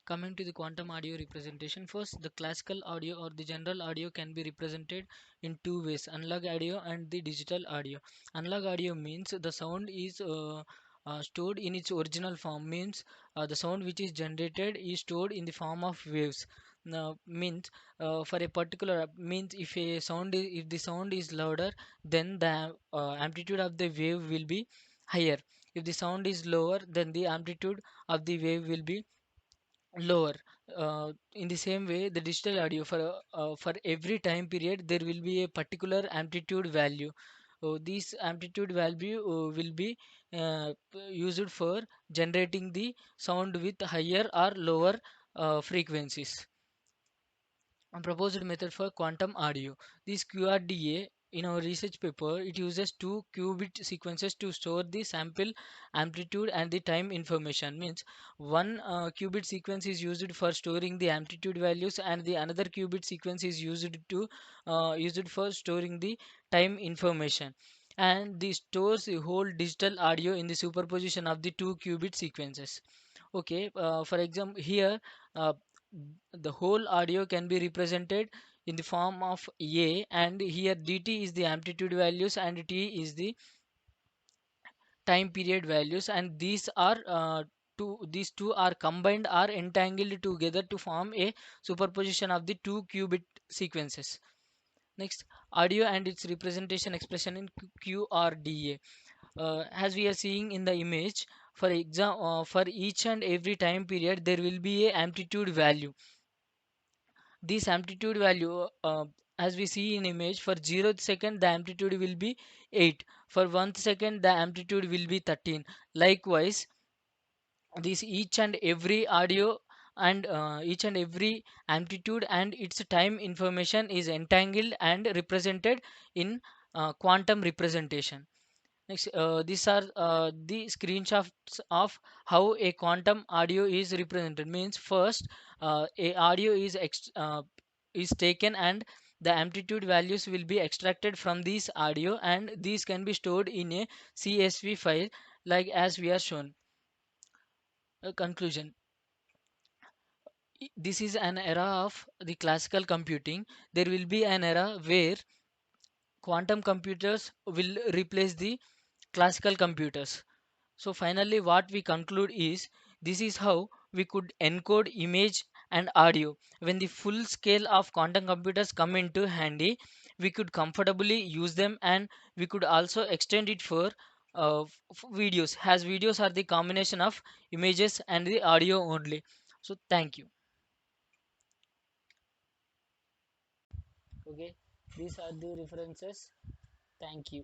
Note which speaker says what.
Speaker 1: Coming to the quantum audio representation, first the classical audio or the general audio can be represented in two ways: analog audio and the digital audio. Analog audio means the sound is stored in its original form, means the sound which is generated is stored in the form of waves. Now, means for a particular means if the sound is louder, then the amplitude of the wave will be higher. If the sound is lower, then the amplitude of the wave will be lower. In the same way, the digital audio for every time period there will be a particular amplitude value. This amplitude value will be used for generating the sound with higher or lower frequencies. A proposed method for quantum audio. This QRDA, in our research paper, it uses two qubit sequences to store the sample amplitude and the time information. Means one qubit sequence is used for storing the amplitude values, and the another qubit sequence is used for storing the time information. And this stores the whole digital audio in the superposition of the two qubit sequences. Okay, for example, here uh, the whole audio can be represented in the form of A, and here dt is the amplitude values and t is the time period values, and these two are combined or entangled together to form a superposition of the two qubit sequences. Next, audio and its representation expression in QRDA. As we are seeing in the image, for each and every time period there will be a amplitude value. This amplitude value, as we see in image, for 0th second the amplitude will be 8, for 1st second the amplitude will be 13. Likewise, this each and every audio and each and every amplitude and its time information is entangled and represented in quantum representation. Next, these are the screenshots of how a quantum audio is represented. Means first, a audio is taken, and the amplitude values will be extracted from this audio, and these can be stored in a CSV file, like as we are shown. Conclusion: this is an era of the classical computing. There will be an era where quantum computers will replace the classical computers. So finally, what we conclude is this is how we could encode image and audio. When the full scale of quantum computers come into handy, we could comfortably use them, and we could also extend it for videos, as videos are the combination of images and the audio only. So thank you. Okay, these are the references. Thank you.